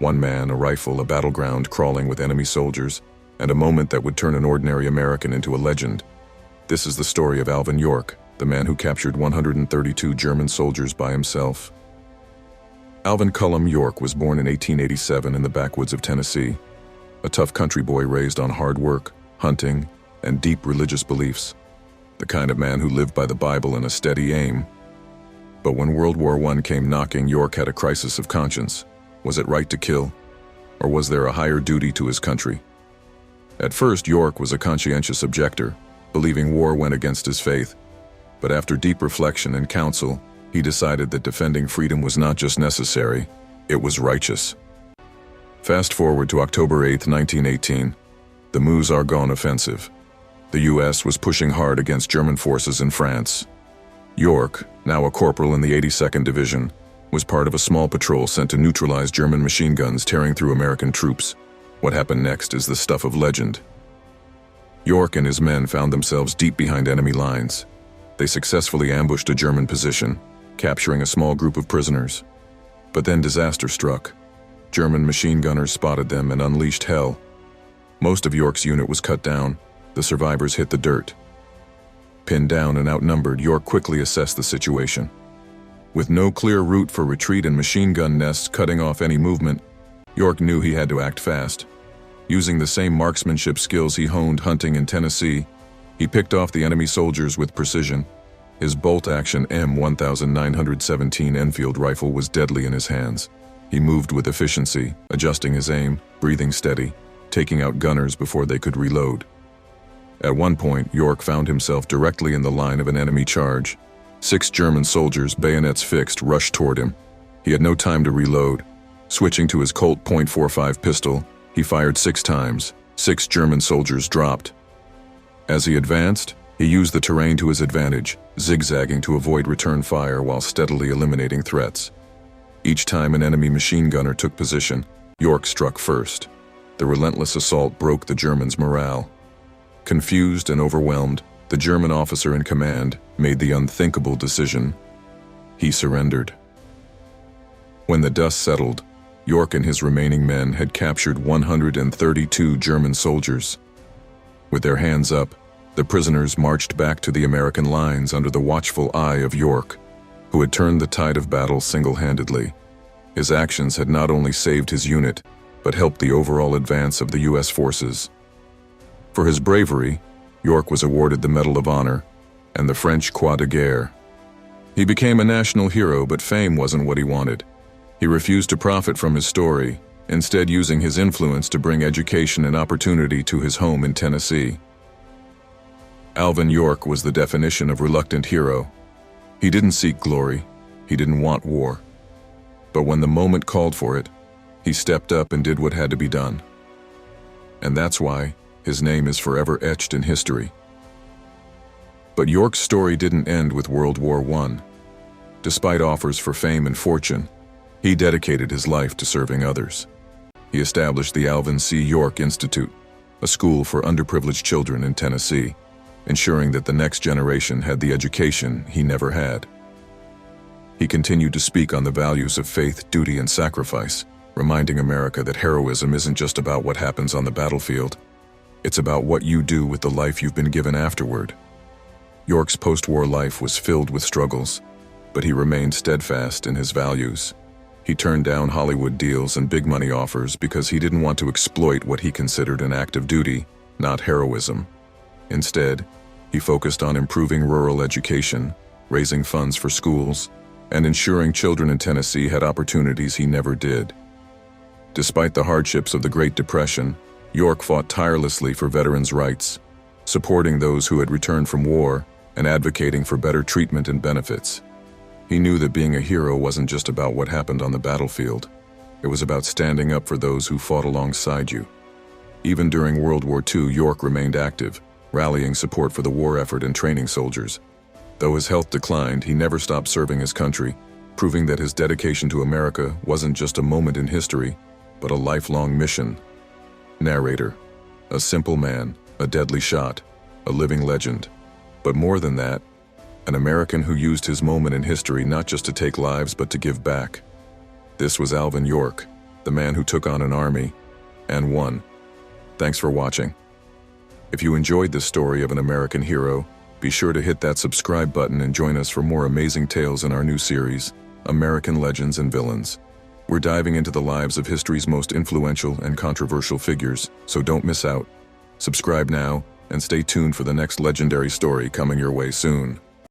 One man, a rifle, a battleground crawling with enemy soldiers, and a moment that would turn an ordinary American into a legend. This is the story of Alvin York, the man who captured 132 German soldiers by himself. Alvin Cullum York was born in 1887 in the backwoods of Tennessee, a tough country boy raised on hard work, hunting, and deep religious beliefs, the kind of man who lived by the Bible and a steady aim. But when World War I came knocking, York had a crisis of conscience. Was it right to kill? Or was there a higher duty to his country? At first, York was a conscientious objector, believing war went against his faith. But after deep reflection and counsel, he decided that defending freedom was not just necessary, it was righteous. Fast forward to October 8, 1918, the Meuse-Argonne offensive. The U.S. was pushing hard against German forces in France. York, now a corporal in the 82nd Division, was part of a small patrol sent to neutralize German machine guns tearing through American troops. What happened next is the stuff of legend. York and his men found themselves deep behind enemy lines. They successfully ambushed a German position, capturing a small group of prisoners. But then disaster struck. German machine gunners spotted them and unleashed hell. Most of York's unit was cut down. The survivors hit the dirt. Pinned down and outnumbered, York quickly assessed the situation. With no clear route for retreat and machine gun nests cutting off any movement, York knew he had to act fast. Using the same marksmanship skills he honed hunting in Tennessee, he picked off the enemy soldiers with precision. His bolt-action M1917 Enfield rifle was deadly in his hands. He moved with efficiency, adjusting his aim, breathing steady, taking out gunners before they could reload. At one point, York found himself directly in the line of an enemy charge. 6 German soldiers, bayonets fixed, rushed toward him. He had no time to reload. Switching to his Colt .45 pistol, he fired 6 times. 6 German soldiers dropped. As he advanced, he used the terrain to his advantage, zigzagging to avoid return fire while steadily eliminating threats. Each time an enemy machine gunner took position, York struck first. The relentless assault broke the Germans' morale. Confused and overwhelmed, the German officer in command made the unthinkable decision. He surrendered. When the dust settled, York and his remaining men had captured 132 German soldiers. With their hands up, the prisoners marched back to the American lines under the watchful eye of York, who had turned the tide of battle single-handedly. His actions had not only saved his unit, but helped the overall advance of the U.S. forces. For his bravery, York was awarded the Medal of Honor and the French Croix de Guerre. He became a national hero, but fame wasn't what he wanted. He refused to profit from his story, instead using his influence to bring education and opportunity to his home in Tennessee. Alvin York was the definition of reluctant hero. He didn't seek glory, he didn't want war. But when the moment called for it, he stepped up and did what had to be done. And that's why his name is forever etched in history. But York's story didn't end with World War I. Despite offers for fame and fortune, he dedicated his life to serving others. He established the Alvin C. York Institute, a school for underprivileged children in Tennessee, ensuring that the next generation had the education he never had. He continued to speak on the values of faith, duty, and sacrifice, reminding America that heroism isn't just about what happens on the battlefield. It's about what you do with the life you've been given afterward. York's post-war life was filled with struggles, but he remained steadfast in his values. He turned down Hollywood deals and big money offers because he didn't want to exploit what he considered an act of duty, not heroism. Instead, he focused on improving rural education, raising funds for schools, and ensuring children in Tennessee had opportunities he never did. Despite the hardships of the Great Depression, York fought tirelessly for veterans' rights, supporting those who had returned from war and advocating for better treatment and benefits. He knew that being a hero wasn't just about what happened on the battlefield. It was about standing up for those who fought alongside you. Even during World War II, York remained active, rallying support for the war effort and training soldiers. Though his health declined, he never stopped serving his country, proving that his dedication to America wasn't just a moment in history, but a lifelong mission. Narrator: a simple man, a deadly shot, a living legend. But more than that, an American who used his moment in history not just to take lives but to give back. This was Alvin York, the man who took on an army and won. Thanks for watching. If you enjoyed this story of an American hero, be sure to hit that subscribe button and join us for more amazing tales in our new series, American Legends and Villains. We're diving into the lives of history's most influential and controversial figures, so don't miss out. Subscribe now and stay tuned for the next legendary story coming your way soon.